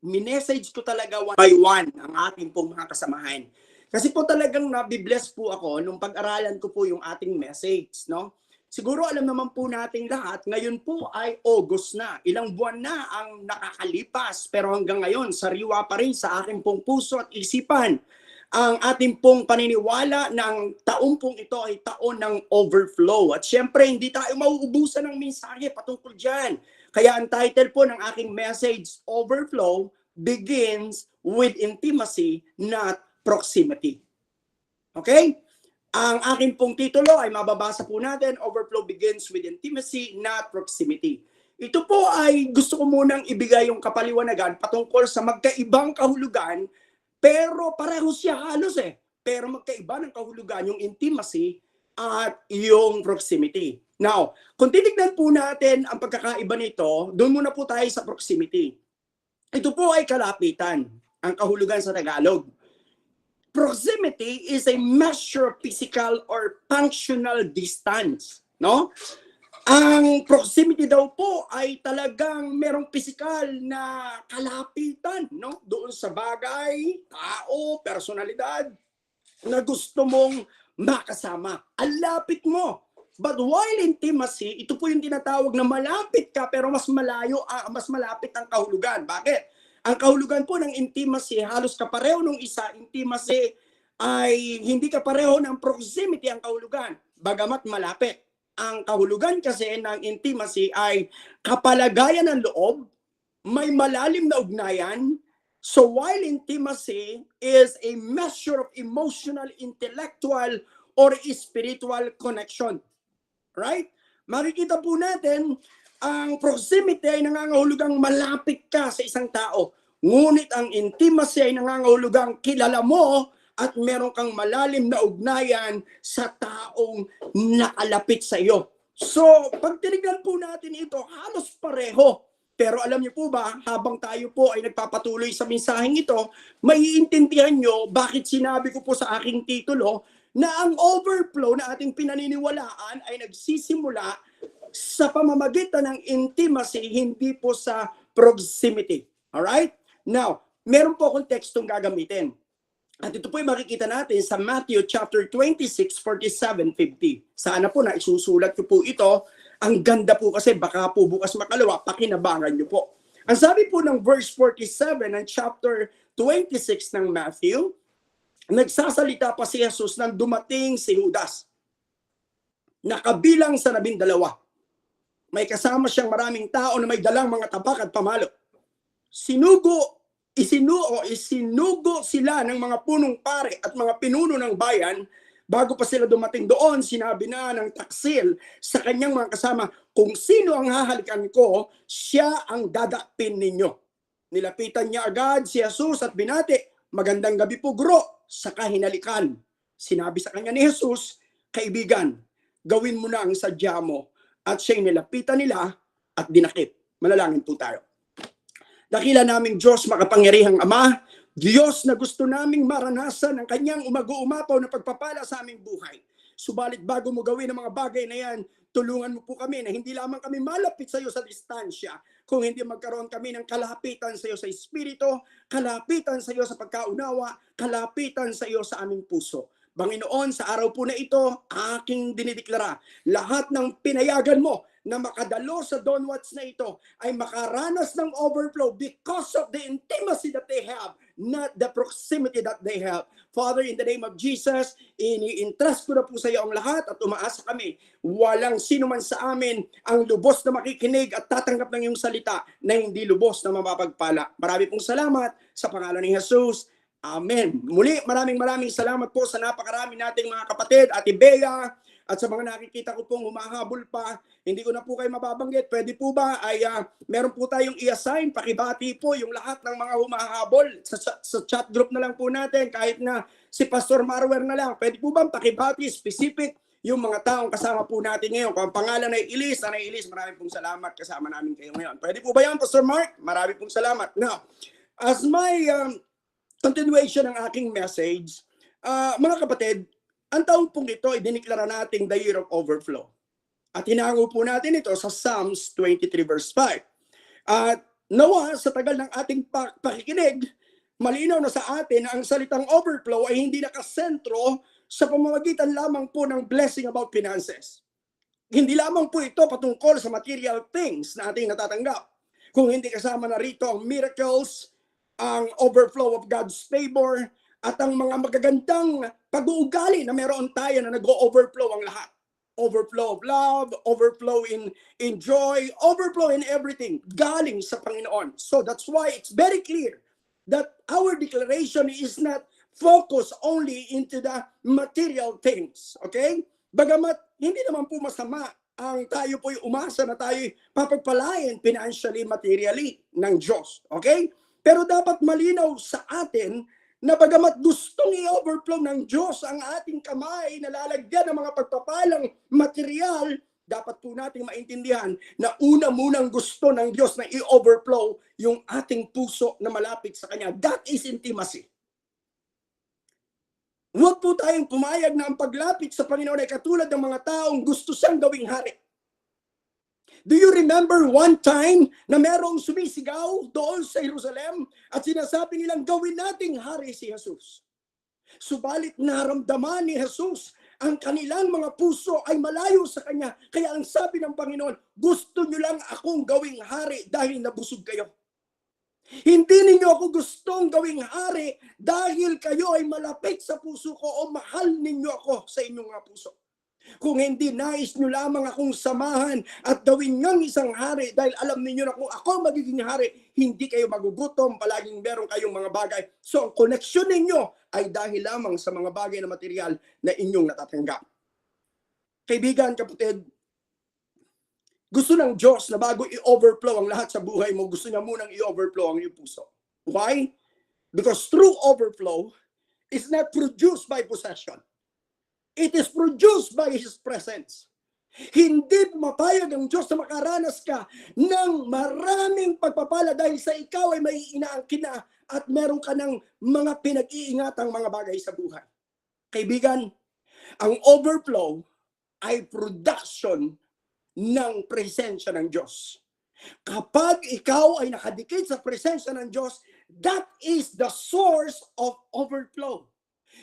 minessage ko talaga one by one ang ating pong mga kasamahan. Kasi po talagang nabibless po ako nung pag-aralan ko po yung ating message, no? Siguro alam naman po nating lahat, ngayon po ay August na. Ilang buwan na ang nakakalipas, pero hanggang ngayon, sariwa pa rin sa aking pong puso at isipan ang ating pong paniniwala ng taong pong ito ay taon ng overflow. At syempre, hindi tayo mauubusan ng mensahe patungkol dyan. Kaya ang title po ng aking message, Overflow begins with intimacy, not proximity. Okay? Ang aking pong titulo ay mababasa po natin, Overflow begins with intimacy, not proximity. Ito po ay gusto ko munang ibigay yung kapaliwanagan patungkol sa magkaibang kahulugan, pero pareho siya halos Pero magkaiba ng kahulugan yung intimacy at yung proximity. Now, kung titignan po natin ang pagkakaiba nito, doon muna po tayo sa proximity. Ito po ay kalapitan, ang kahulugan sa Tagalog. Proximity is a measure of physical or functional distance, no? Ang proximity daw po ay talagang merong physical na kalapitan, no? Doon sa bagay, tao, personalidad na gusto mong makasama. Ang lapit mo. But while intimacy, ito po yung tinatawag na malapit ka pero mas malayo, mas malapit ang kahulugan. Bakit? Ang kahulugan po ng intimacy, halos kapareho nung isa. Intimacy ay hindi kapareho ng proximity ang kahulugan, bagamat malapit. Ang kahulugan kasi ng intimacy ay kapalagayan ng loob, may malalim na ugnayan. So while intimacy is a measure of emotional, intellectual, or spiritual connection. Right? Makikita po natin, ang proximity ay nangangahulugang malapit ka sa isang tao. Ngunit ang intimacy ay nangangahulugang kilala mo at meron kang malalim na ugnayan sa taong nakalapit sa iyo. So, pag tinignan po natin ito, halos pareho. Pero alam niyo po ba, habang tayo po ay nagpapatuloy sa mensaheng ito, maiintindihan niyo bakit sinabi ko po sa aking titulo na ang overflow na ating pinaniniwalaan ay nagsisimula sa pamamagitan ng intimacy, hindi po sa proximity. Alright? Now, meron po akong tekstong gagamitin. At ito po ay makikita natin sa Matthew chapter 26, 47, 50. Sana po na isusulat ko po ito. Ang ganda po kasi baka po bukas makalawa, pakinabangan nyo po. Ang sabi po ng verse 47 ng chapter 26 ng Matthew, nagsasalita pa si Jesus nang dumating si Judas. Nakabilang sa 12. May kasama siyang maraming tao na may dalang mga tabak at pamalo. Isinugo sila ng mga punong pare at mga pinuno ng bayan. Bago pa sila dumating doon, sinabi na ng taksil sa kanyang mga kasama, kung sino ang hahalikan ko, siya ang dadakpin ninyo. Nilapitan niya agad si Jesus at binati, magandang gabi po guro, sa kahinalikan. Sinabi sa kanya ni Jesus, kaibigan, gawin mo na ang sadya mo. At siya'y nilapitan nila at dinakip. Manalangin po tayo. Dakila naming Diyos, makapangyarihang Ama, Diyos na gusto naming maranasan ang kanyang umago-umapaw na pagpapala sa aming buhay. Subalit bago mo gawin ang mga bagay na yan, tulungan mo po kami na hindi lamang kami malapit sa iyo sa distansya, kung hindi magkaroon kami ng kalapitan sa iyo sa Espiritu, kalapitan sa iyo sa pagkaunawa, kalapitan sa iyo sa aming puso. Panginoon, sa araw po na ito, aking dinideklara, lahat ng pinayagan mo na makadalo sa Donwats na ito ay makaranas ng overflow because of the intimacy that they have, not the proximity that they have. Father, in the name of Jesus, ini-entrust ko na po sa iyo ang lahat at umaasa kami. Walang sino man sa amin ang lubos na makikinig at tatanggap ng iyong salita na hindi lubos na mapapagpala. Marami pong salamat sa pangalan ni Jesus. Amen. Muli, maraming salamat po sa napakarami nating mga kapatid, Ate Bea, at sa mga nakikita ko pong humahabol pa. Hindi ko na po kayo mababanggit. Pwede po ba ay meron po tayong i-assign, pakibati po yung lahat ng mga humahabol sa chat group na lang po natin, kahit na si Pastor Marwer na lang. Pwede po ba pakibati specific yung mga taong kasama po natin ngayon? Kung ang pangalan ay Elise, maraming pong salamat, kasama namin kayo ngayon. Pwede po ba yan, Pastor Mark? Maraming pong salamat. Now, as my continuation ng aking message, mga kapatid, ang taong pong ito ay diniklara nating the year of overflow. At hinango po natin ito sa Psalms 23 verse 5. At Nawa sa tagal ng ating pakikinig, malinaw na sa atin na ang salitang overflow ay hindi nakasentro sa pamamagitan lamang po ng blessing about finances. Hindi lamang po ito patungkol sa material things na ating natatanggap. Kung hindi kasama na rito ang miracles, ang overflow of God's favor, at ang mga magagandang pag-uugali na meron tayo na nag-overflow ang lahat. Overflow of love, overflow in joy, overflow in everything, galing sa Panginoon. So that's why it's very clear that our declaration is not focused only into the material things. Okay? Bagamat hindi naman po masama ang tayo po'y umasa na tayo'y papagpalain financially, materially ng Diyos. Okay? Pero dapat malinaw sa atin na bagamat gustong i-overflow ng Diyos ang ating kamay na lalagyan ng mga pagpapalang material, dapat po nating maintindihan na una munang gusto ng Diyos na i-overflow yung ating puso na malapit sa Kanya. That is intimacy. Huwag po tayong pumayag na ang paglapit sa Panginoon ay katulad ng mga taong gusto siyang gawing hari. Do you remember one time na merong sumisigaw doon sa Jerusalem at sinasabi nilang gawin nating hari si Jesus? Subalit naramdaman ni Jesus ang kanilang mga puso ay malayo sa Kanya. Kaya ang sabi ng Panginoon, gusto nyo lang akong gawing hari dahil nabusog kayo. Hindi ninyo ako gustong gawing hari dahil kayo ay malapit sa puso ko o mahal ninyo ako sa inyong mga puso. Kung hindi, nais nyo lamang akong samahan at gawin ngang isang hari dahil alam ninyo na kung ako magiging hari, hindi kayo magugutom, palaging meron kayong mga bagay. So ang koneksyon ninyo ay dahil lamang sa mga bagay na material na inyong natatanggap. Kaibigan, kapatid, gusto ng Diyos na bago i-overflow ang lahat sa buhay mo, gusto niya munang i-overflow ang iyong puso. Why? Because true overflow is not produced by possession. It is produced by His presence. Hindi mapayag ang Diyos na makaranas ka ng maraming pagpapala dahil sa ikaw ay may inaangkin na at meron ka ng mga pinag-iingatang mga bagay sa buhay. Kaibigan, ang overflow ay production ng presensya ng Diyos. Kapag ikaw ay nakadikit sa presensya ng Diyos, that is the source of overflow.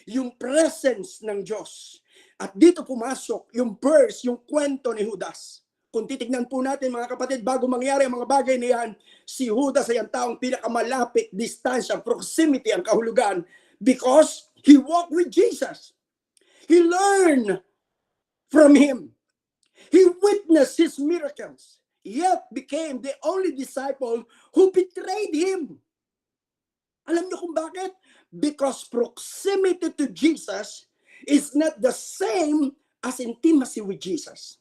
Yung presence ng Diyos. At dito pumasok yung verse, yung kwento ni Judas. Kung titignan po natin mga kapatid, bago mangyari ang mga bagay na yan, si Judas ay ang taong pinakamalapit, distansya, proximity ang kahulugan because he walked with Jesus. He learned from Him. He witnessed His miracles, yet became the only disciple who betrayed Him. Alam niyo kung bakit? Because proximity to Jesus is not the same as intimacy with Jesus.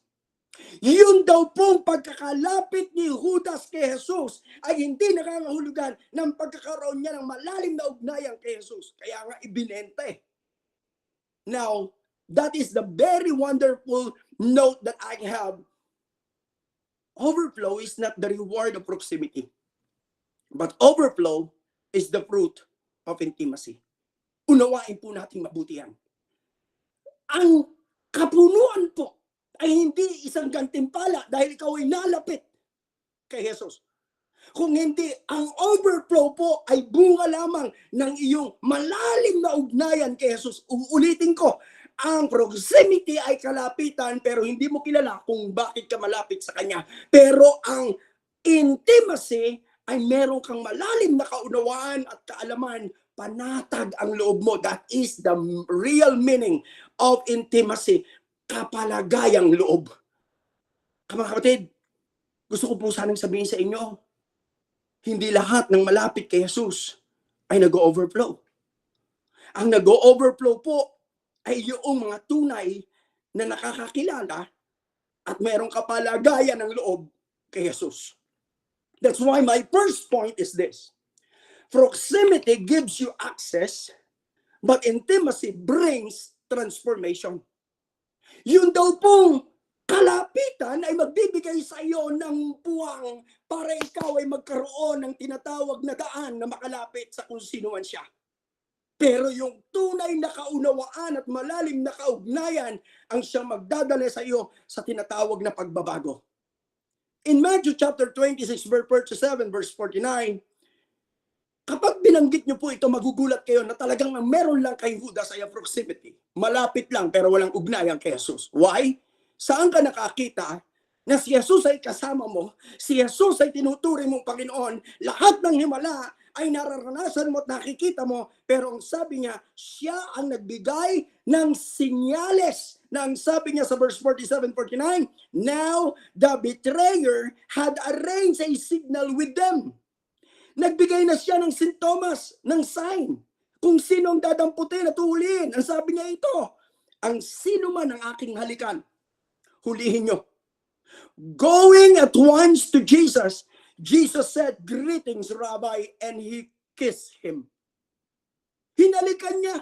Yun daw pong pagkakalapit ni Judas kay Jesus ay hindi nakangahulugan ng pagkakaroon niya ng malalim na ugnayan kay Jesus. Kaya nga ibinenta eh. Now, that is the very wonderful note that I have. Overflow is not the reward of proximity, but overflow is the fruit of intimacy. Unawain po natin mabuti yan. Ang kapunuan po ay hindi isang gantimpala dahil ikaw ay nalapit kay Jesus. Kung hindi, ang overflow po ay bunga lamang ng iyong malalim na ugnayan kay Jesus. Uulitin ko, ang proximity ay kalapitan pero hindi mo kilala kung bakit ka malapit sa Kanya. Pero ang intimacy ay meron kang malalim na kaunawaan at kaalaman, panatag ang loob mo. That is the real meaning of intimacy. Kapalagayang loob. Mga kapatid, gusto ko po sanang sabihin sa inyo, hindi lahat ng malapit kay Jesus ay nag-overflow. Ang nag-overflow po ay yung mga tunay na nakakakilala at mayroong kapalagayan ng loob kay Jesus. That's why my first point is this. Proximity gives you access, but intimacy brings transformation. Yun daw pong kalapitan ay magbibigay sa iyo ng puwang para ikaw ay magkaroon ng tinatawag na daan na makalapit sa kung sino man siya. Pero yung tunay na kaunawaan at malalim na kaugnayan ang siyang magdadala sa iyo sa tinatawag na pagbabago. In Matthew chapter 26, verse 47, verse 49, kapag binanggit nyo po ito, magugulat kayo na talagang meron lang kay Judas ay proximity. Malapit lang pero walang ugnayan kay Jesus. Why? Saan ka nakakita na si Jesus ay kasama mo, si Jesus ay tinuturing mong Panginoon, lahat ng himala ay nararanasan mo at nakikita mo, pero ang sabi niya, siya ang nagbigay ng sinyales na ang sabi niya sa verse 47-49, now the betrayer had arranged a signal with them. Nagbigay na siya ng sintomas, ng sign, kung sino ang dadamputin at hulihin. Ang sabi niya ito, ang sino man ang aking halikan, hulihin nyo. Going at once to Jesus, Jesus said, greetings, Rabbi, and he kissed him. Hinalikan niya.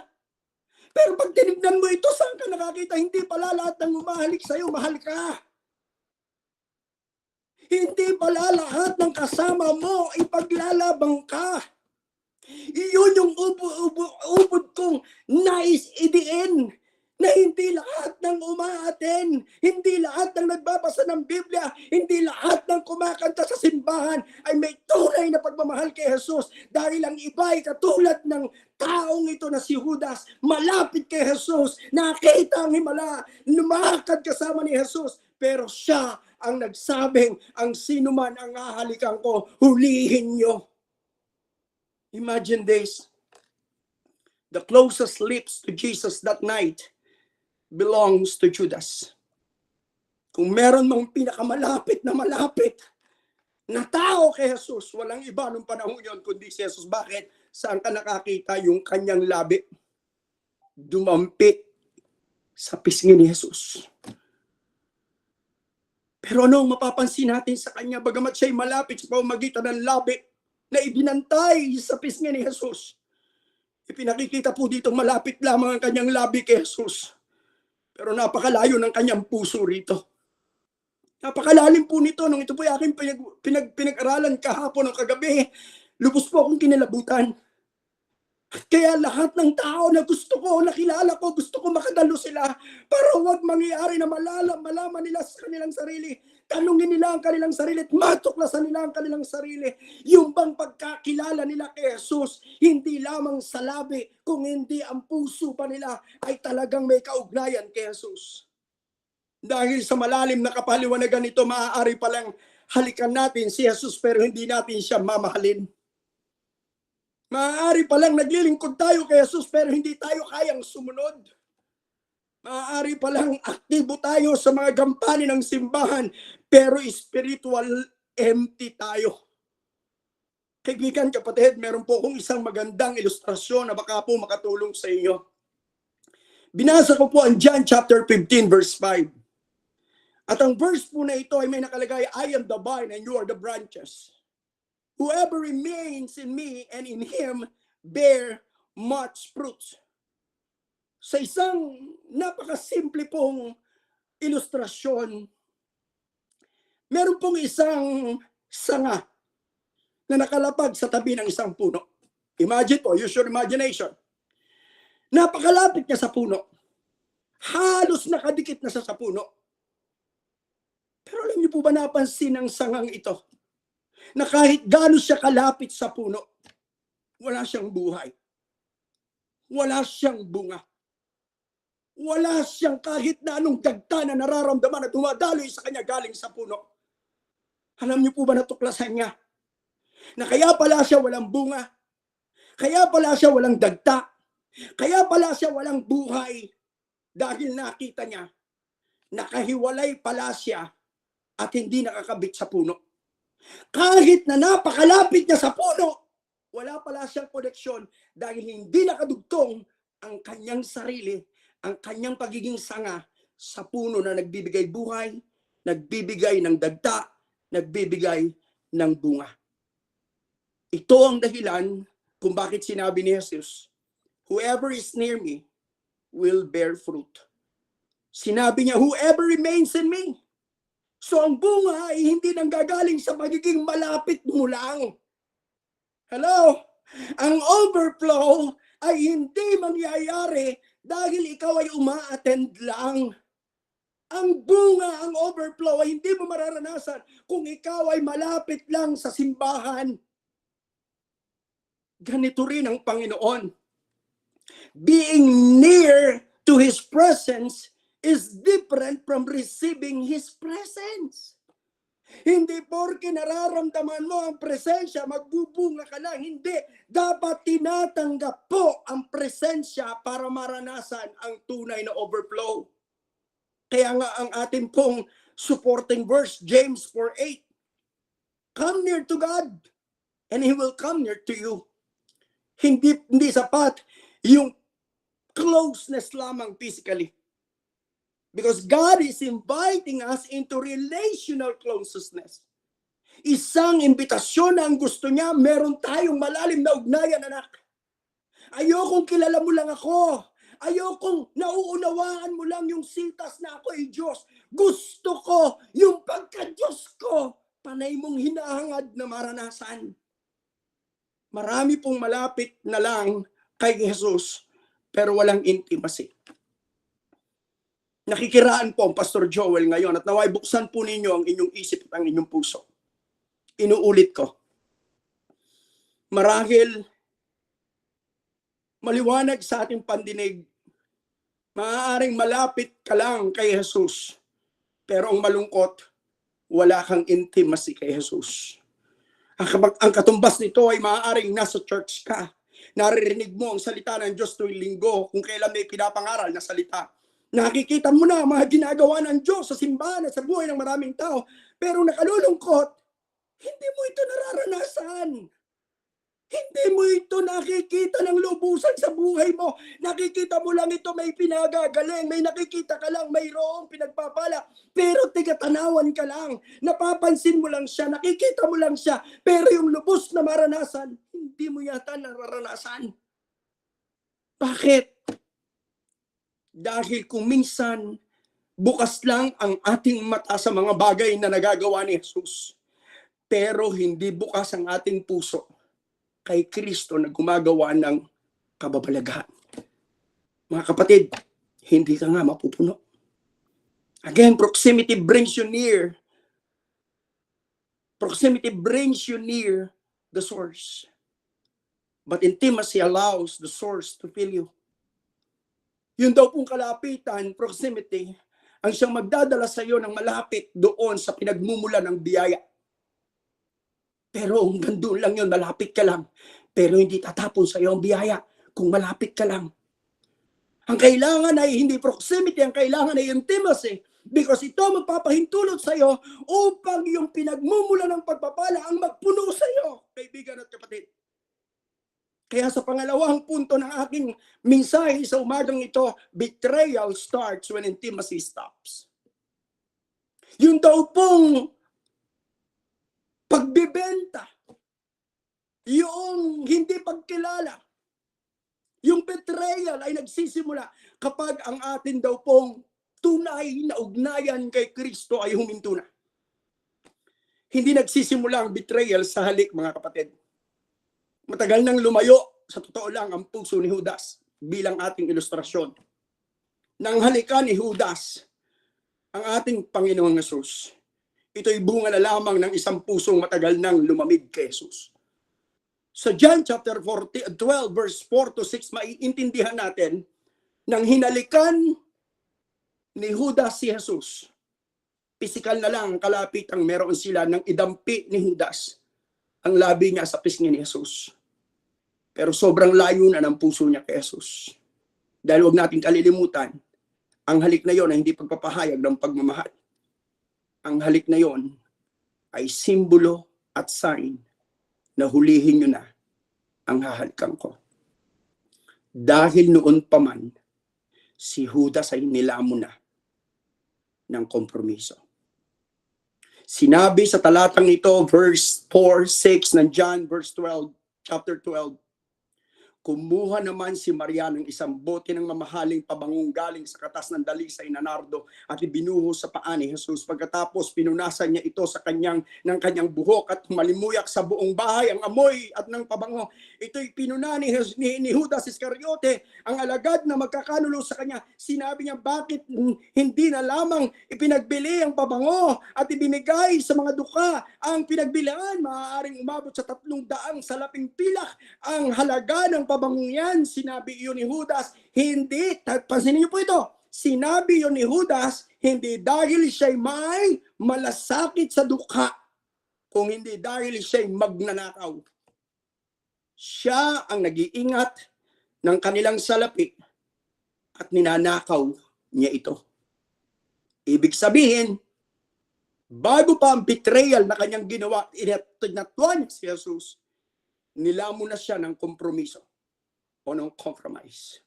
Pero pag tinignan mo ito, saan ka nakakita? Hindi pala lahat ng umahalik sa'yo, mahal ka. Hindi pala lahat ng kasama mo, ipaglalabang ka. Iyon yung ubod kong nais idiin. Na hindi lahat ng umaaten, hindi lahat ng nagbabasa ng Biblia, hindi lahat ng kumakanta sa simbahan ay may tunay na pagmamahal kay Jesus. Dahil ang iba ay katulad ng taong ito na si Judas, malapit kay Jesus, nakita ang himala, lumakad kasama ni Jesus. Pero siya ang nagsabing, ang sino man ang hahalikan ko, hulihin nyo. Imagine this. The closest lips to Jesus that night belongs to Judas. Kung meron mang pinakamalapit na tao kay Jesus, walang iba nung panahon yon kundi si Jesus. Bakit? Saan ka nakakita yung kanyang labi? Dumampi sa pisngi ni Jesus. Pero ano ang mapapansin natin sa kanya? Bagamat siya'y malapit sa pamamagitan ng labi na ibinantay sa pisngi ni Jesus. Ipinakikita po dito malapit lamang ang kanyang labi kay Jesus. Pero napakalayo ng kanyang puso rito. Napakalalim po nito. Nung ito po yung aking pinag-aralan kahapon o kagabi, lubos po akong kinilabutan. Kaya lahat ng tao na gusto ko, nakilala ko, gusto ko makadalo sila para huwag mangyari na malaman nila sa kanilang sarili. Tanungin nila ang kanilang sarili at matuklasan nila ang kanilang sarili. Yung bang pagkakilala nila kay Jesus, hindi lamang sa labi, kung hindi ang puso pa nila ay talagang may kaugnayan kay Jesus. Dahil sa malalim na kapaliwanagan nito, maaari palang halikan natin si Jesus pero hindi natin siya mamahalin. Maaari palang naglilingkod tayo kay Jesus pero hindi tayo kayang sumunod. Maaari palang aktibo tayo sa mga gampanin ng simbahan pero spiritual empty tayo. Kaibigan, kapatid, meron po akong isang magandang ilustrasyon na baka po makatulong sa inyo. Binasa ko po ang John chapter 15 verse 5. At ang verse po na ito ay may nakalagay, I am the vine and you are the branches. Whoever remains in me and in him bear much fruit. Sa isang napakasimple pong ilustrasyon, meron pong isang sanga na nakalapag sa tabi ng isang puno. Imagine po, use your imagination. Napakalapit niya sa puno. Halos nakadikit na siya sa puno. Pero alam niyo po ba napansin ng sangang ito? Na kahit gaano siya kalapit sa puno, wala siyang buhay. Wala siyang bunga. Wala siyang kahit na anong dagta na nararamdaman at dumadaloy sa kanya galing sa puno. Alam niyo po ba natuklasan niya? Na kaya pala siya walang bunga. Kaya pala siya walang dagta. Kaya pala siya walang buhay. Dahil nakita niya, nakahiwalay pala siya at hindi nakakabit sa puno. Kahit na napakalapit niya sa puno, wala pala siyang koneksyon dahil hindi nakadugtong ang kanyang sarili, ang kanyang pagiging sanga sa puno na nagbibigay buhay, nagbibigay ng dagta, nagbibigay ng bunga. Ito ang dahilan kung bakit sinabi ni Jesus, whoever is near me will bear fruit. Sinabi niya, whoever remains in me. So ang bunga ay hindi nanggagaling sa pagiging malapit mo lang. Hello? Ang overflow ay hindi mangyayari dahil ikaw ay uma-attend lang. Ang bunga, ang overflow ay hindi mo mararanasan kung ikaw ay malapit lang sa simbahan. Ganito rin ang Panginoon. Being near to His presence is different from receiving His presence. Hindi porke nararamdaman mo ang presensya, magbubunga ka lang. Hindi. Dapat tinatanggap po ang presensya para maranasan ang tunay na overflow. Kaya nga ang ating pong supporting verse, James 4:8. Come near to God and He will come near to you. Hindi sapat yung closeness lamang physically. Because God is inviting us into relational closeness. Isang imbitasyon na ang gusto niya, meron tayong malalim na ugnayan, anak. Ayokong kilala mo lang ako. Ayokong nauunawaan mo lang yung sitas na ako ay Diyos. Gusto ko yung pagka-Diyos ko, panay mong hinahangad na maranasan. Marami pong malapit na lang kay Jesus, pero walang intimacy. Nakikiraan po ang Pastor Joel ngayon at naway buksan po ninyo ang inyong isip at ang inyong puso. Inuulit ko. Marahil maliwanag sa ating pandinig, maaaring malapit ka lang kay Jesus, pero ang malungkot, wala kang intimacy kay Jesus. Ang katumbas nito ay maaaring nasa church ka. Naririnig mo ang salita ng Diyos tuwing linggo kung kailan may pinapangaral na salita. Nakikita mo na ang mga ginagawa ng Diyos sa simbahan at sa buhay ng maraming tao. Pero nakalulungkot, hindi mo ito nararanasan. Hindi mo ito nakikita ng lubusan sa buhay mo. Nakikita mo lang ito may pinagagaling. May nakikita ka lang, mayroong pinagpapala. Pero tigatanawan ka lang. Napapansin mo lang siya. Nakikita mo lang siya. Pero yung lubos na maranasan, hindi mo yata nararanasan. Bakit? Dahil kung minsan, bukas lang ang ating mata sa mga bagay na nagagawa ni Jesus. Pero hindi bukas ang ating puso kay Kristo na gumagawa ng kababalaghan. Mga kapatid, hindi ka nga mapupuno. Again, proximity brings you near. Proximity brings you near the source. But intimacy allows the source to fill you. Yun daw pong kalapitan, proximity, ang siyang magdadala sa iyo ng malapit doon sa pinagmumula ng biyaya. Pero hanggang doon lang yun, malapit ka lang. Pero hindi tatapon sa iyo ang biyaya kung malapit ka lang. Ang kailangan ay hindi proximity, ang kailangan ay intimacy. Because ito magpapahintulot sa iyo upang yung pinagmumula ng pagpapala ang magpuno sa iyo, kaibigan at kapatid. Kaya sa pangalawang punto ng aking mensahe sa umagang ito, betrayal starts when intimacy stops. Yung daw pong pagbibenta, yung hindi pagkilala, yung betrayal ay nagsisimula kapag ang atin daw pong tunay na ugnayan kay Kristo ay huminto na. Hindi nagsisimula ang betrayal sa halik, mga kapatid. Matagal nang lumayo, sa totoo lang, ang puso ni Judas bilang ating ilustrasyon. Nang halikan ni Judas ang ating Panginoong Hesus, ito'y bunga na lamang ng isang pusong matagal nang lumamig kay Jesus. Sa John chapter 12 verse 4 to 6, maiintindihan natin nang hinalikan ni Judas si Jesus. Pisikal na lang kalapit ang meron sila nang idampi ni Judas ang labi niya sa pisngi ni Jesus. Pero sobrang layo na ng puso niya kay Jesus. Dahil huwag natin kalilimutan, ang halik na yon ay hindi pagpapahayag ng pagmamahal. Ang halik na yon ay simbolo at sign na hulihin nyo na ang hahalikan ko. Dahil noon pa man, si Judas ay nilamon na ng kompromiso. Sinabi sa talatang ito, verse 4, 6 ng John, verse 12, chapter 12, Kumuha naman si Maria ng isang bote ng mamahaling pabangong galing sa katas ng dalisay na nardo at ibinuhos sa paa ni Jesus. Pagkatapos pinunasan niya ito ng kanyang buhok at malimuyak sa buong bahay ang amoy at ng pabango. Ito'y pinuna ni Judas Iscariote, ang alagad na magkakanulo sa kanya. Sinabi niya, bakit hindi na lamang ipinagbili ang pabango at ibinigay sa mga duka? Ang pinagbilaan maaaring umabot sa 300 salaping pilak ang halaga ng pabangong yan. Sinabi iyon ni Judas, hindi, pansinin niyo po ito, sinabi iyon ni Judas, hindi dahil siya'y may malasakit sa dukha, kung hindi dahil siya'y magnanakaw. Siya ang nag-iingat ng kanilang salapi at ninanakaw niya ito. Ibig sabihin, bago pa ang betrayal na kanyang ginawa, inatuan si Jesus, nilamon na siya ng kompromiso o ng compromise.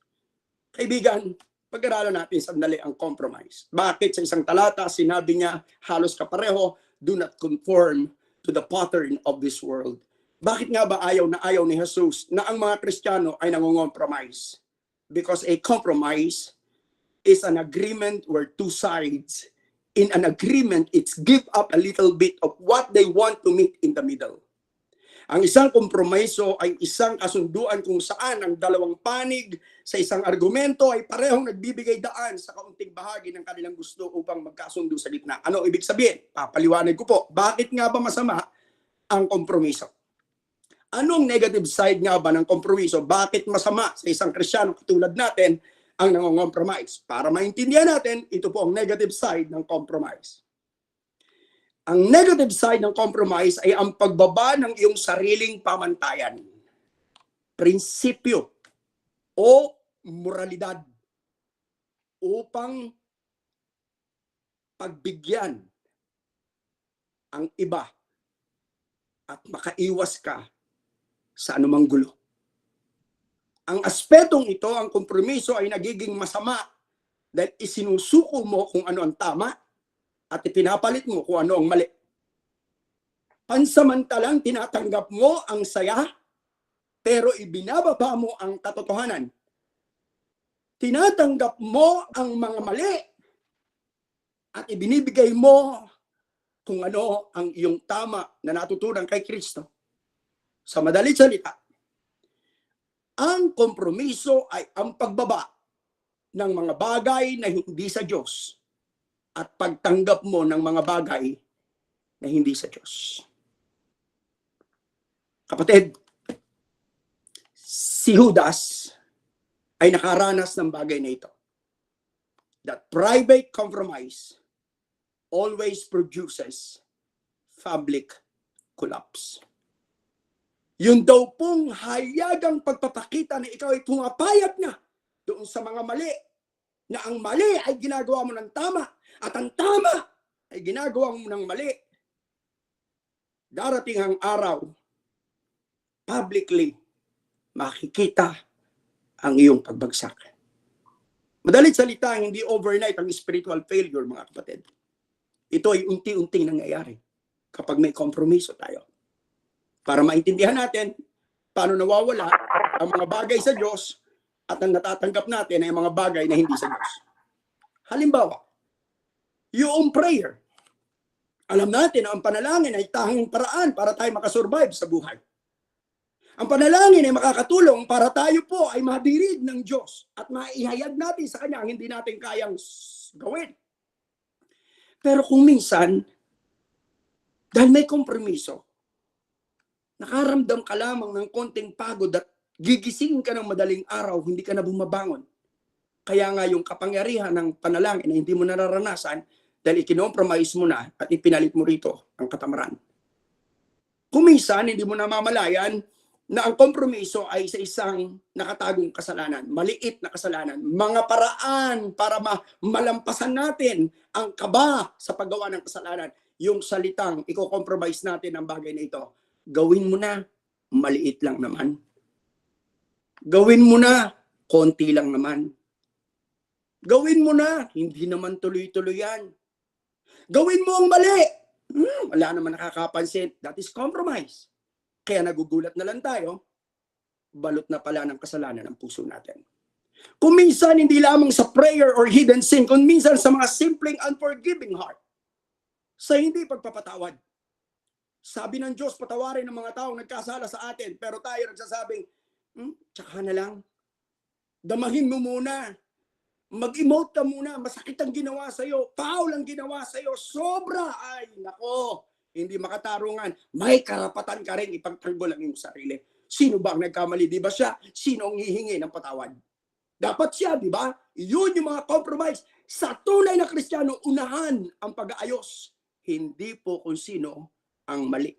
Kaibigan, pag-aralan natin sandali ang compromise. Bakit sa isang talata sinabi niya halos kapareho, do not conform to the pattern of this world. Bakit nga ba ayaw ni Jesus na ang mga Kristiyano ay nangongompromise? Because a compromise is an agreement where two sides, in an agreement, it's give up a little bit of what they want to meet in the middle. Ang isang kompromiso ay isang kasunduan kung saan ang dalawang panig sa isang argumento ay parehong nagbibigay daan sa kaunting bahagi ng kanilang gusto upang magkasundo sa gitna. Ano ibig sabihin? Papaliwanag ko po. Bakit nga ba masama ang kompromiso? Anong negative side nga ba ng kompromiso? Bakit masama sa isang Kristiyano katulad natin ang nangongompromise? Para maintindihan natin, ito po ang negative side ng compromise. Ang negative side ng compromise ay ang pagbaba ng iyong sariling pamantayan, prinsipyo o moralidad upang pagbigyan ang iba at makaiwas ka sa anumang gulo. Ang aspetong ito, ang kompromiso ay nagiging masama dahil isinusuko mo kung ano ang tama at ipinapalit mo kung ano ang mali. Pansamantalang tinatanggap mo ang saya, pero ibinababa mo ang katotohanan. Tinatanggap mo ang mga mali, at ibinibigay mo kung ano ang iyong tama na natutunan kay Kristo. Sa madaling salita, ang kompromiso ay ang pagbaba ng mga bagay na hindi sa Diyos at pagtanggap mo ng mga bagay na hindi sa Diyos. Kapatid, si Judas ay nakaranas ng bagay na ito. That private compromise always produces public collapse. Yun daw pong hayagang pagpapakita na ikaw ay pumapayag na doon sa mga mali, na ang mali ay ginagawa mo ng tama at ang tama ay ginagawa mo ng mali. Darating ang araw, publicly, makikita ang iyong pagbagsak. Madalit salita, hindi overnight ang spiritual failure, mga kapatid. Ito ay unti-unting nangyayari kapag may kompromiso tayo. Para maintindihan natin paano nawawala ang mga bagay sa Diyos at ang natatanggap natin ay mga bagay na hindi sa Diyos. Halimbawa, yung prayer. Alam natin na ang panalangin ay tanging paraan para tayo makasurvive sa buhay. Ang panalangin ay makakatulong para tayo po ay madirig ng Diyos at maihayag natin sa Kanya ang hindi natin kayang gawin. Pero kung minsan, dahil may kompromiso, nakaramdam ka lamang ng konting pagod at gigising ka ng madaling araw, hindi ka na bumabangon. Kaya nga yung kapangyarihan ng panalangin na hindi mo nararanasan dahil ikinompromise mo na at ipinalit mo rito ang katamaran. Kung minsan, hindi mo namamalayan na ang kompromiso ay sa isang nakatagong kasalanan, maliit na kasalanan, mga paraan para malampasan natin ang kaba sa paggawa ng kasalanan. Yung salitang iko-compromise natin ang bagay na ito, gawin mo na, maliit lang naman. Gawin mo na, konti lang naman. Gawin mo na, hindi naman tuloy-tuloy yan. Gawin mo ang mali, wala naman nakakapansin. That is compromise. Kaya nagugulat na lang tayo, balot na pala ng kasalanan ng puso natin. Kung minsan hindi lamang sa prayer or hidden sin, kung minsan sa mga simpleng unforgiving heart, sa hindi pagpapatawad. Sabi ng Diyos, patawarin ng mga taong nagkasala sa atin, pero tayo nagsasabing, tsaka na lang. Damahin mo muna. Mag-emote ka muna. Masakit ang ginawa sa'yo. Foul ang ginawa sa'yo. Sobra. Ay, nako. Hindi makatarungan. May karapatan ka rin ipagtanggol ang iyong sarili. Sino ba ang nagkamali? Di ba siya? Sino ang hihingi ng patawad? Dapat siya, di ba? Yun yung mga compromise. Sa tunay na Kristiyano, unahan ang pag-aayos. Hindi po kung sino ang mali.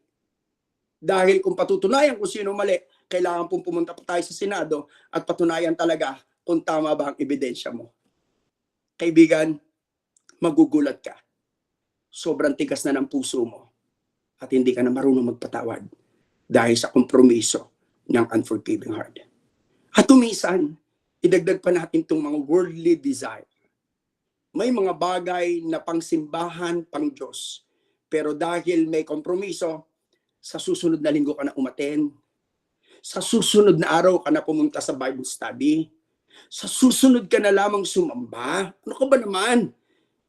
Dahil kung patutunayan kung sino mali, kailangan pong pumunta pa tayo sa Senado at patunayan talaga kung tama ba ang ebidensya mo. Kaibigan, magugulat ka. Sobrang tigas na ng puso mo at hindi ka na marunong magpatawad dahil sa kompromiso ng unforgiving heart. At tumisan, idagdag pa natin itong mga worldly desire. May mga bagay na pangsimbahan, pang Diyos. Pero dahil may kompromiso, sa susunod na linggo ka na umaten. Sa susunod na araw ka na pumunta sa Bible study. Sa susunod ka na lamang sumamba. Ano ka ba naman?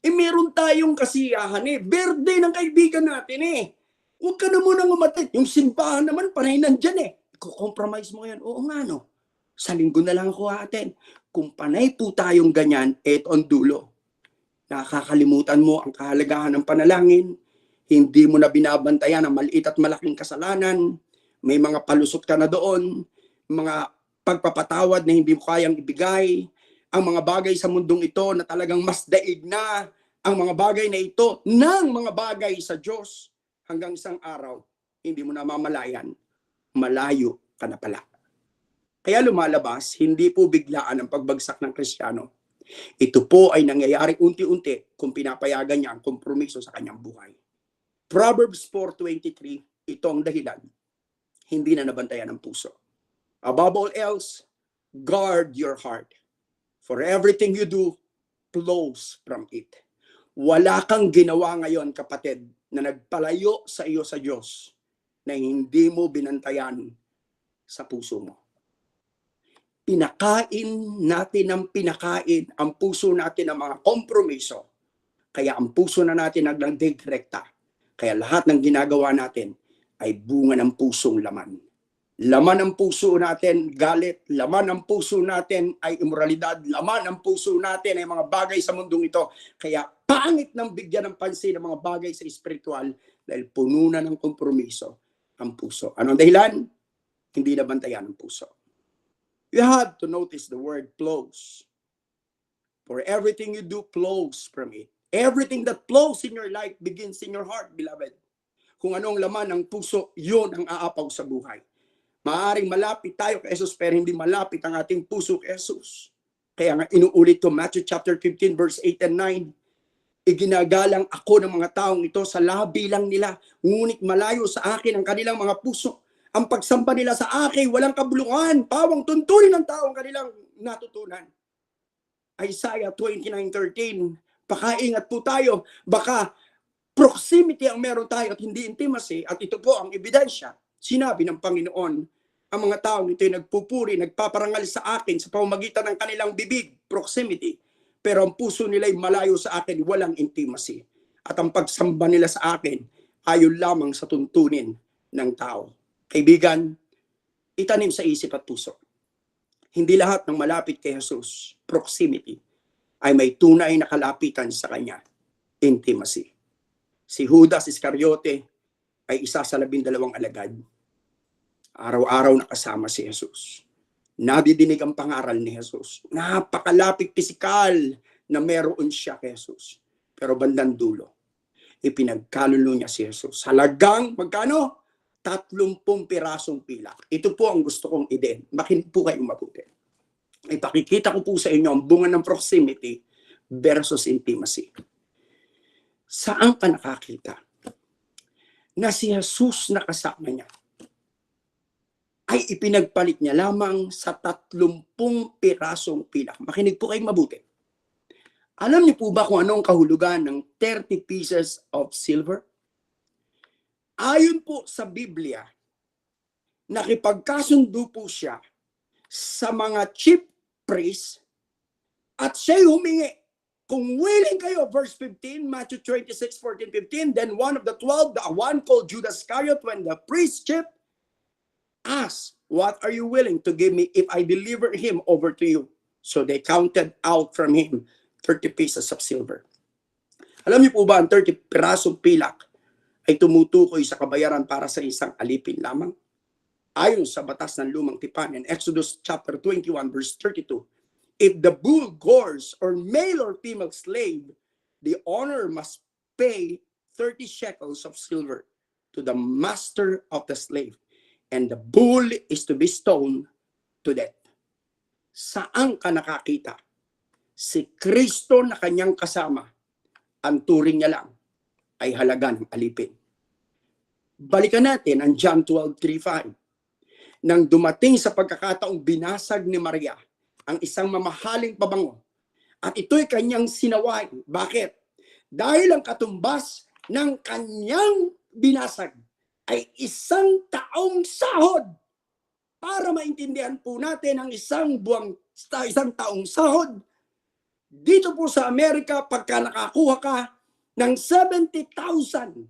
Meron tayong kasiyahan Birthday ng kaibigan natin Huwag ka na munang umaten. Yung simbahan naman, panay nandyan Iko-compromise mo yan. Oo nga no. Sa linggo na lang ako atin. Kung panay po tayong ganyan, eto ang dulo. Nakakalimutan mo ang kahalagahan ng panalangin. Hindi mo na binabantayan ang maliit at malaking kasalanan. May mga palusot ka na doon. Mga pagpapatawad na hindi mo kayang ibigay. Ang mga bagay sa mundong ito na talagang mas daig na. Ang mga bagay na ito ng mga bagay sa Diyos. Hanggang isang araw, hindi mo na mamalayan. Malayo ka na pala. Kaya lumalabas, hindi po biglaan ang pagbagsak ng Kristiyano. Ito po ay nangyayari unti-unti kung pinapayagan niya ang kompromiso sa kanyang buhay. Proverbs 4:23, ito ang dahilan. Hindi na nabantayan ang puso. Above all else, guard your heart. For everything you do flows from it. Wala kang ginawa ngayon, kapatid, na nagpalayo sa iyo sa Diyos na hindi mo binantayan sa puso mo. Pinakain natin ng pinakain ang puso natin ng mga kompromiso. Kaya ang puso na natin nagdagdagrekta. Kaya lahat ng ginagawa natin ay bunga ng pusong laman. Laman ng puso natin, galit. Laman ng puso natin ay imoralidad. Laman ng puso natin ay mga bagay sa mundong ito. Kaya pangit ng bigyan ng pansin ng mga bagay sa espiritual dahil puno na ng kompromiso ang puso. Anong dahilan? Hindi nabantayan ang puso. You have to notice the word flows. For everything you do flows from it. Everything that flows in your life begins in your heart, beloved. Kung anong laman ng puso, yun ang aapaw sa buhay. Maaring malapit tayo kay Jesus pero hindi malapit ang ating puso kay Jesus. Kaya nga inuulit ko Matthew chapter 15 verse 8 and 9. Iginagalang ako ng mga taong ito sa labi lang nila, ngunit malayo sa akin ang kanilang mga puso. Ang pagsamba nila sa akin walang kabuluhan, pawang tuntunin ng taong kanilang natutunan. Isaiah 29:13. Pakaingat po tayo, baka proximity ang meron tayo at hindi intimacy, at ito po ang ebidensya. Sinabi ng Panginoon, ang mga taong ito ay nagpupuri, nagpaparangal sa akin sa pamamagitan ng kanilang bibig, proximity. Pero ang puso nila ay malayo sa akin, walang intimacy. At ang pagsamba nila sa akin, ayon lamang sa tuntunin ng tao. Kaibigan, itanim sa isip at puso. Hindi lahat ng malapit kay Jesus, proximity, ay may tunay na kalapitan sa kanya, intimacy. Si Judas Iscariote ay isa sa 12 alagad. Araw-araw nakasama si Jesus. Nadidinig ang pangaral ni Jesus. Napakalapit pisikal na meron siya kay Jesus. Pero bandang dulo, ipinagkalulo niya si Jesus. Halagang magkano? 30 pirasong pilak. Ito po ang gusto kong i-den. Makinig po kayong mabuti. Ipakikita ko po sa inyo ang bunga ng proximity versus intimacy. Saan ka nakakita na si Jesus na kasama niya ay ipinagpalit niya lamang sa 30 pirasong pilak? Makinig po kayong mabuti. Alam niyo po ba kung anong kahulugan ng 30 pieces of silver? Ayon po sa Biblia, nakipagkasundo po siya sa mga chief priests at siya'y humingi. Kung willing kayo, verse 15, Matthew 26, 14, 15, then one of the 12, the one called Judas Iscariot, when the priest chief asked, what are you willing to give me if I deliver him over to you? So they counted out from him 30 pieces of silver. Alam niyo po ba, ang 30 pirasong pilak ay tumutukoy sa kabayaran para sa isang alipin lamang? Ayon sa batas ng lumang tipan in Exodus chapter 21 verse 32, if the bull gores or male or female slave, the owner must pay 30 shekels of silver to the master of the slave, and the bull is to be stoned to death. Saan ka nakakita? Si Kristo na kanyang kasama, ang turing niya lang ay halaga ng alipin. Balikan natin ang John 12:3-5. Nang dumating sa pagkakataong binasag ni Maria ang isang mamahaling pabango, at ito'y kanyang sinaway. Bakit? Dahil ang katumbas ng kanyang binasag ay isang taong sahod. Para maintindihan po natin ang isang taong sahod, dito po sa Amerika, pagka nakakuha ka ng $70,000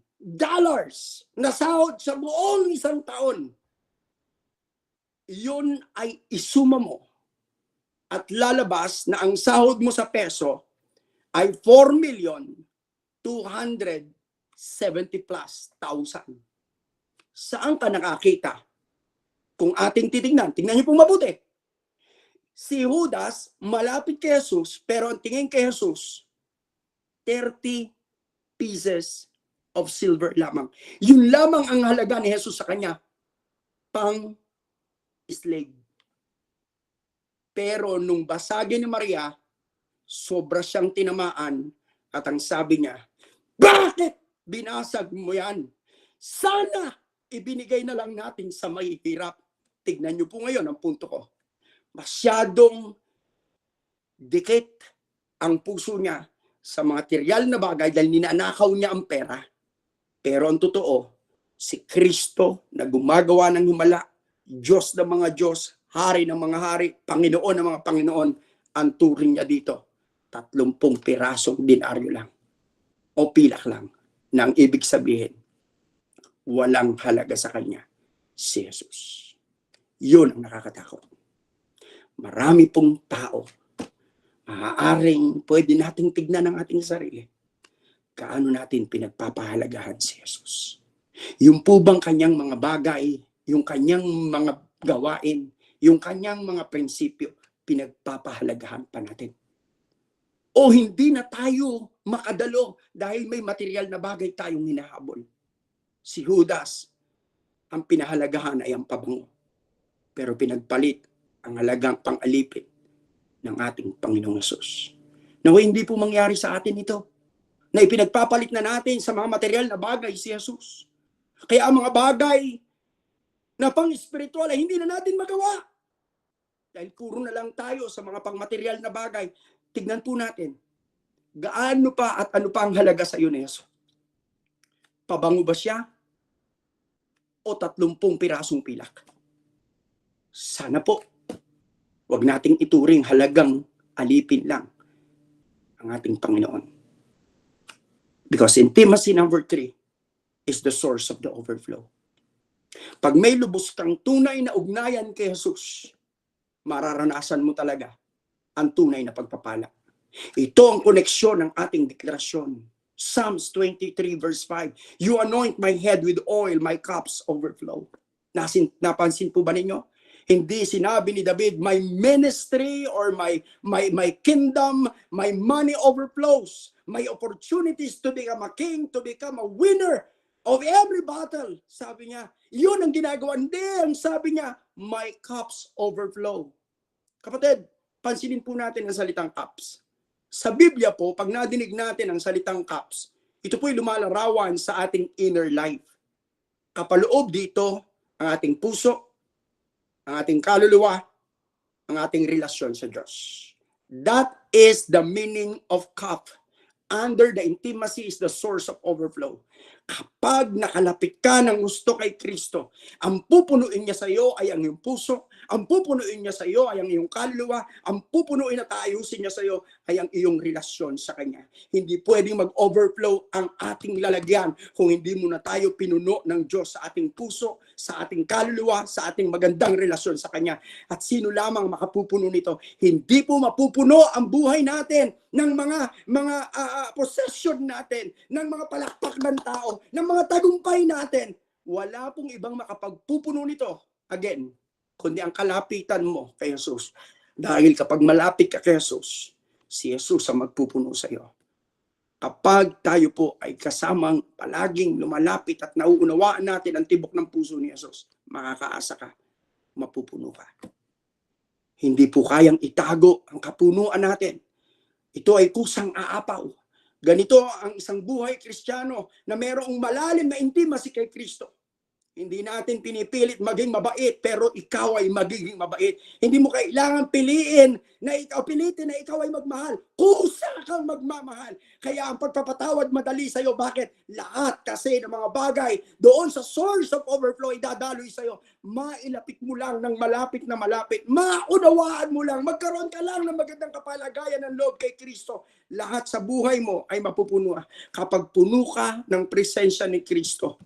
na sahod sa buong isang taon, yun ay isuma mo at lalabas na ang sahod mo sa peso ay 4,270,000+. Saan ka nakakita? Kung ating titingnan, tingnan niyo po mabuti. Si Judas, malapit kay Jesus, pero ang tingin kay Jesus, 30 pieces of silver lamang. Yun lamang ang halaga ni Jesus sa kanya. Pang slave. Pero nung basagin ni Maria, sobra siyang tinamaan at ang sabi niya, bakit binasag mo yan? Sana ibinigay na lang natin sa may hirap. Tignan niyo po ngayon ang punto ko. Masyadong dikit ang puso niya sa mga material na bagay dahil ninanakaw niya ang pera. Pero ang totoo, si Kristo na gumagawa ng himala, Diyos ng mga Diyos, Hari ng mga hari, Panginoon ng mga Panginoon, ang turing niya dito, 30 pirasong dinaryo lang o pilak lang, na ang ibig sabihin, walang halaga sa kanya si Jesus. Yun ang nakakatakot. Marami pong tao, maaaring pwede nating tignan ang ating sarili. Kaano natin pinagpapahalagahan si Jesus? Yung po bang kanyang mga bagay, yung kanyang mga gawain, yung kanyang mga prinsipyo, pinagpapahalagahan pa natin? O hindi na tayo makadalo dahil may material na bagay tayong hinahabol? Si Judas, ang pinahalagahan ay ang pabango. Pero pinagpalit ang halagang pang-alipin ng ating Panginoong Hesus. Nawa hindi po mangyari sa atin ito, na ipinagpapalit na natin sa mga material na bagay si Jesus. Kaya ang mga bagay na pang-spiritual ay hindi na natin magawa. Dahil puro na lang tayo sa mga pang-material na bagay. Tignan po natin, gaano pa at ano pa ang halaga sa iyo ni Jesus? Pabango ba siya? O 30 pirasong pilak? Sana po, wag nating ituring halagang alipin lang ang ating Panginoon. Because intimacy number 3 is the source of the overflow. Pag may lubos kang tunay na ugnayan kay Jesus, mararanasan mo talaga ang tunay na pagpapala. Ito ang koneksyon ng ating deklarasyon. Psalms 23 verse 5, you anoint my head with oil, my cups overflow. Napansin po ba ninyo? Hindi sinabi ni David, my ministry or my kingdom, my money overflows. My opportunities to become a king, to become a winner of every battle. Sabi niya, yun ang ginagawa. Hindi, ang sabi niya, my cups overflow. Kapatid, pansinin po natin ang salitang cups. Sa Biblia po, pag nadinig natin ang salitang cups, ito po'y lumalarawan sa ating inner life. Kapaloob dito ang ating puso, ang ating kaluluwa, ang ating relasyon sa Diyos. That is the meaning of cup. Under the intimacy is the source of overflow. Kapag nakalapit ka ng gusto kay Kristo, ang pupunuin niya sa iyo ay ang iyong puso, ang pupunuin niya sa iyo ay ang iyong kaluluwa, ang pupunuin at ayusin niya sa iyo ay ang iyong relasyon sa Kanya. Hindi pwedeng mag-overflow ang ating lalagyan kung hindi muna tayo pinuno ng Diyos sa ating puso, sa ating kaluluwa, sa ating magandang relasyon sa Kanya. At sino lamang makapupuno nito? Hindi po mapupuno ang buhay natin ng mga possession natin, ng mga palakpak ng tao, ng mga tagumpay natin. Wala pong ibang makapagpupuno nito, again, kundi ang kalapitan mo kay Jesus. Dahil kapag malapit ka kay Jesus, si Jesus ang magpupuno sa iyo. Kapag tayo po ay kasamang palaging lumalapit at nauunawaan natin ang tibok ng puso ni Jesus, makakaasa ka, mapupuno ka. Hindi po kayang itago ang kapunuan natin. Ito ay kusang aapaw. Ganito ang isang buhay Kristiyano na mayroong malalim na intimacy kay Kristo. Hindi natin pinipilit maging mabait, pero ikaw ay magiging mabait. Hindi mo kailangan pilitin na ikaw ay magmahal. Kusa kang magmamahal. Kaya ang pagpapatawad madali sa iyo. Bakit? Lahat kasi ng mga bagay doon sa source of overflow idadaloy sa iyo. Mailapit mo lang ng malapit na malapit. Maunawaan mo lang. Magkaroon ka lang ng magandang kapalagayan ng loob kay Kristo. Lahat sa buhay mo ay mapupuno. Kapag puno ka ng presensya ni Kristo,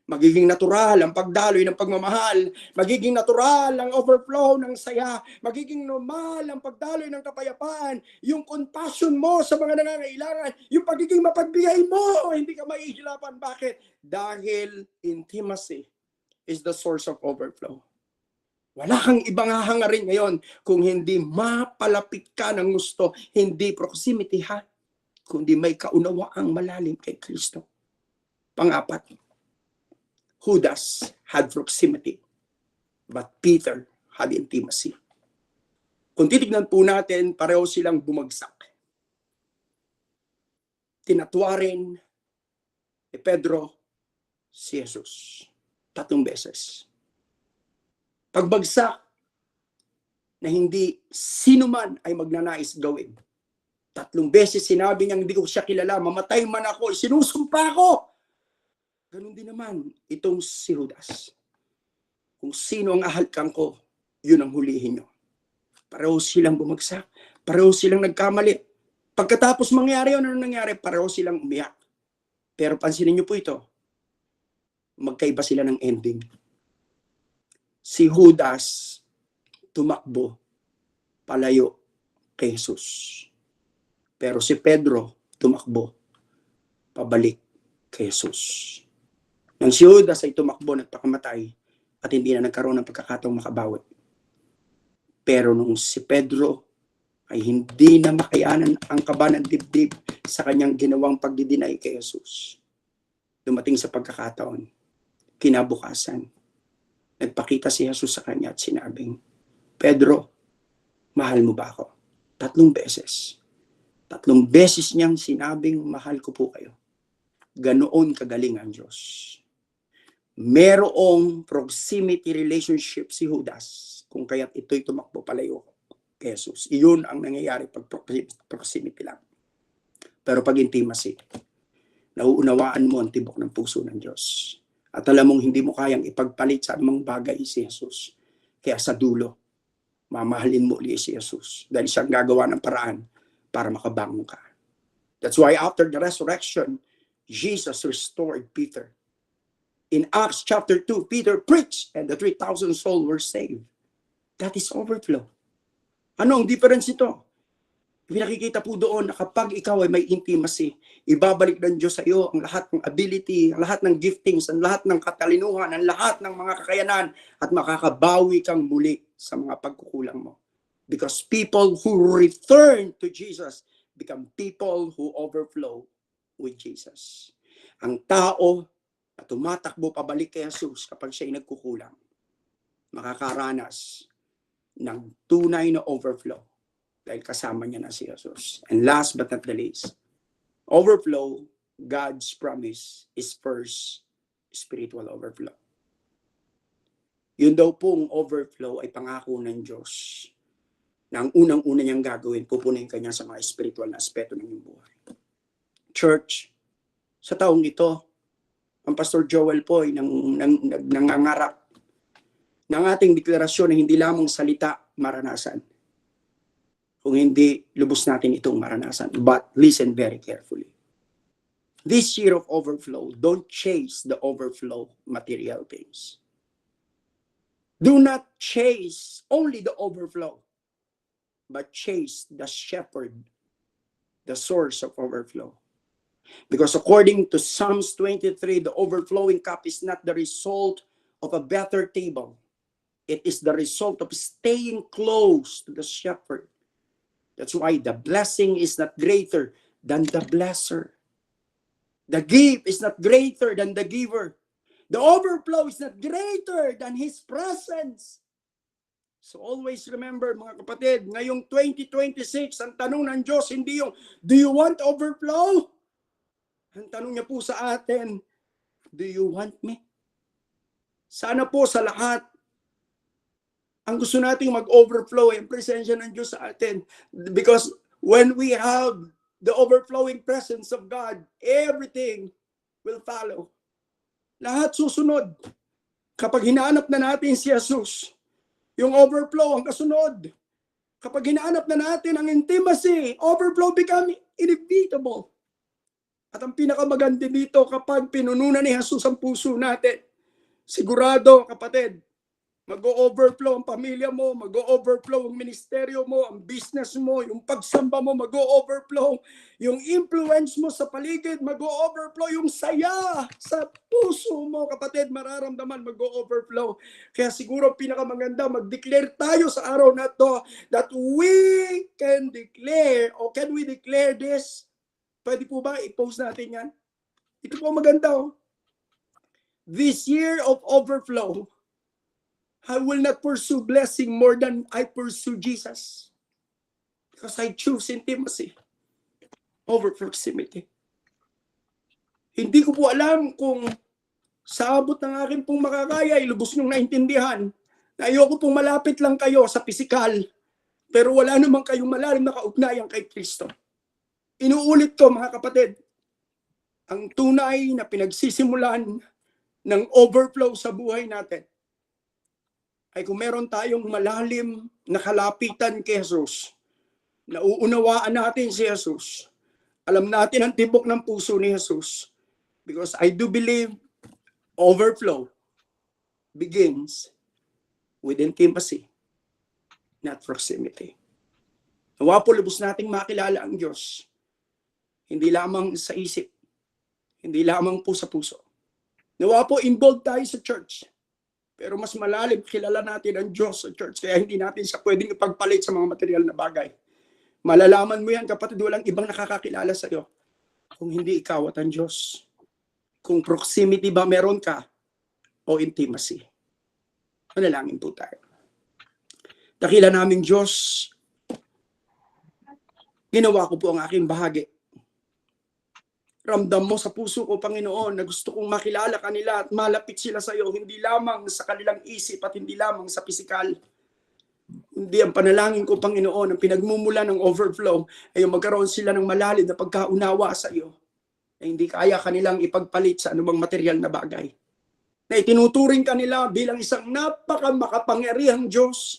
magiging natural ang pagdaloy ng pagmamahal, magiging natural ang overflow ng saya, magiging normal ang pagdaloy ng kapayapaan, yung compassion mo sa mga nangangailangan, yung pagiging mapagbigay mo, hindi ka mahihirapan. Bakit? Dahil intimacy is the source of overflow. Wala kang ibang hahangarin ngayon kung hindi mapalapit ka ng gusto, hindi proximity ha, kundi may kaunawaang malalim kay Kristo. Pang-apat, Judas had proximity, but Peter had intimacy. Kung titignan po natin, pareho silang bumagsak. Tinatwarin ni Pedro si Jesus 3 beses. Pagbagsak na hindi sino man ay magnanais gawin. 3 beses sinabi niya, hindi ko siya kilala, mamatay man ako, sinusumpa ko. Ganun din naman itong si Judas. Kung sino ang ahalkan ko, yun ang hulihin nyo. Pareho silang bumagsak. Pareho silang nagkamali. Pagkatapos mangyari yun, ano nangyari? Pareho silang umiyak. Pero pansinin nyo po ito. Magkaiba sila ng ending. Si Judas tumakbo palayo kay Jesus. Pero si Pedro tumakbo pabalik kay Jesus. Nang si Judas ay tumakbo, nagpakamatay at hindi na nagkaroon ng pagkakataong makabawi. Pero nung si Pedro ay hindi na makayanan ang kaba ng dibdib sa kanyang ginawang pagdidinay kay Jesus. Dumating sa pagkakataon, kinabukasan, nagpakita si Jesus sa kanya at sinabing, Pedro, mahal mo ba ako? 3 beses. 3 beses niyang sinabing, mahal ko po kayo. Ganoon kagaling ang Diyos. Merong proximity relationship si Judas kung kaya't ito'y tumakbo palayo kay Jesus. Iyon ang nangyayari pag proximity lang. Pero pag intimacy, nauunawaan mo ang tibok ng puso ng Diyos. At alam mong hindi mo kayang ipagpalit sa anumang bagay si Jesus. Kaya sa dulo, mamahalin mo ulit si Jesus dahil siyang gagawa ng paraan para makabangon ka. That's why after the resurrection, Jesus restored Peter. In Acts chapter 2, Peter preached and the 3,000 souls were saved. That is overflow. Ano ang difference ito? Pinakikita po doon na kapag ikaw ay may intimacy, ibabalik ng Diyos sa iyo ang lahat ng ability, ang lahat ng giftings, ang lahat ng katalinuhan, ang lahat ng mga kakayanan at makakabawi kang muli sa mga pagkukulang mo. Because people who return to Jesus become people who overflow with Jesus. Ang tao na tumatakbo pabalik kay Jesus kapag siya ay nagkukulang, makakaranas ng tunay na overflow dahil kasama niya na si Jesus. And last but not the least, overflow, God's promise is first spiritual overflow. Yun daw pong overflow ay pangako ng Diyos na ang unang-una niyang gagawin, pupunin kanya sa mga spiritual na aspeto ng iyong buhay. Church, sa taong ito, ang Pastor Joel po ay nangangarap ng ating deklarasyon na hindi lamang salita maranasan, kung hindi lubos natin itong maranasan. But listen very carefully. This year of overflow, don't chase the overflow material things. Do not chase only the overflow, but chase the shepherd, the source of overflow. Because according to Psalms 23, the overflowing cup is not the result of a better table. It is the result of staying close to the shepherd. That's why the blessing is not greater than the blesser. The gift is not greater than the giver. The overflow is not greater than His presence. So always remember, mga kapatid, ngayong 2026, ang tanong ng Diyos, hindi yung, do you want overflow? Ang tanong niya po sa atin, do you want me? Sana po sa lahat, ang gusto nating mag-overflow ay ang presensya ng Diyos sa atin. Because when we have the overflowing presence of God, everything will follow. Lahat susunod. Kapag hinahanap na natin si Jesus, yung overflow ang kasunod. Kapag hinahanap na natin ang intimacy, overflow become inevitable. At ang pinakamaganda dito, kapag pinununan ni Jesus ang puso natin, sigurado, kapatid, mag-o-overflow ang pamilya mo, mag-o-overflow ang ministeryo mo, ang business mo, yung pagsamba mo, mag-o-overflow, yung influence mo sa paligid, mag-o-overflow, yung saya sa puso mo, kapatid, mararamdaman, mag-o-overflow. Kaya siguro pinakamaganda, mag-declare tayo sa araw na to that we can declare, or can we declare this? Pwede po ba i-post natin yan? Ito po maganda. This year of overflow, I will not pursue blessing more than I pursue Jesus. Because I choose intimacy over proximity. Hindi ko po alam kung sa abot ng aking pong makakaya, ilubos niyong naintindihan na ayoko pong malapit lang kayo sa pisikal, pero wala naman kayong malalim na kaugnayan kay Kristo. Inuulit ko, mga kapatid, ang tunay na pinagsisimulan ng overflow sa buhay natin ay kung meron tayong malalim na kalapitan kay Jesus, nauunawaan natin si Jesus, alam natin ang tibok ng puso ni Jesus, because I do believe overflow begins with intimacy, not proximity. Nawa po lubos nating makilala ang Diyos, hindi lamang sa isip, hindi lamang po sa puso. Nawa po involved tayo sa church, pero mas malalim, kilala natin ang Diyos sa church. Kaya hindi natin siya pwedeng ipagpalit sa mga material na bagay. Malalaman mo yan, kapatid, walang ibang nakakakilala sa iyo kung hindi ikaw at ang Diyos. Kung proximity ba meron ka o intimacy. Manalangin po tayo. Dakila naming Diyos, ginawa ko po ang aking bahagi. Ramdam mo sa puso ko, Panginoon, na gusto kong makilala kanila at malapit sila sa iyo, hindi lamang sa kanilang isip at hindi lamang sa pisikal. Hindi ang panalangin ko, Panginoon, ang pinagmumula ng overflow ay magkaroon sila ng malalim na pagkaunawa sa iyo, na hindi kaya kanilang ipagpalit sa anumang material na bagay. Na itinuturing kanila bilang isang napakamakapangyarihang Diyos,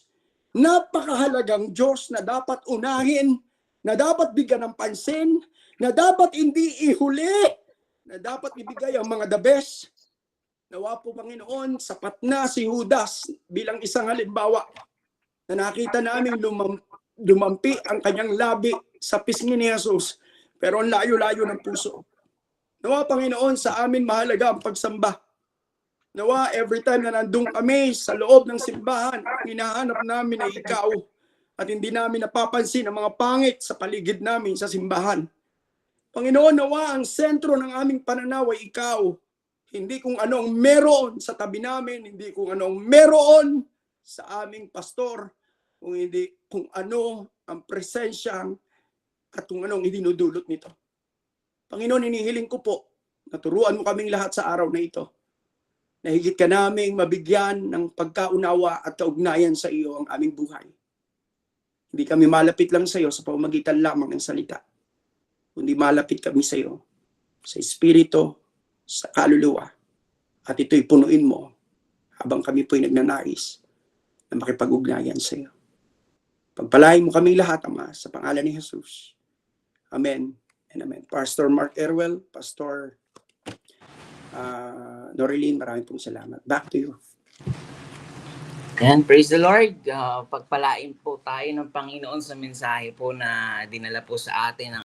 napakahalagang Diyos na dapat unahin, na dapat bigyan ng pansin, na dapat hindi ihuli, na dapat ibigay ang mga the best. Nawa po, Panginoon, sapat na si Judas bilang isang halimbawa na nakita namin lumampi ang kanyang labi sa pisngi ni Jesus, pero ang layo-layo ng puso. Nawa, Panginoon, sa amin mahalaga ang pagsamba. Nawa, every time na nandun kami sa loob ng simbahan, hinahanap namin ay ikaw at hindi namin napapansin ang mga pangit sa paligid namin sa simbahan. Panginoon, nawa ang sentro ng aming pananaw ay ikaw. Hindi kung anong meron sa tabi namin, hindi kung anong meron sa aming pastor, kung hindi kung ano ang presensyang at kung anong idinudulot nito. Panginoon, inihiling ko po, naturuan mo kaming lahat sa araw na ito, na higit ka naming mabigyan ng pagkaunawa at kaugnayan sa iyo ang aming buhay. Hindi kami malapit lang sa iyo sa pamamagitan lamang ng salita, kundi malapit kami sa iyo, sa espiritu, sa kaluluwa, At ito'y punuin mo habang kami po'y nagnanais na makipag-ugnayan sa iyo. Pagpalain mo kami lahat, Ama, sa pangalan ni Jesus. Amen and amen. Pastor Mark Erwel, Pastor Noreline, maraming pong salamat. Back to you. Ayan, praise the Lord. Pagpalain po tayo ng Panginoon sa mensahe po na dinala po sa atin ng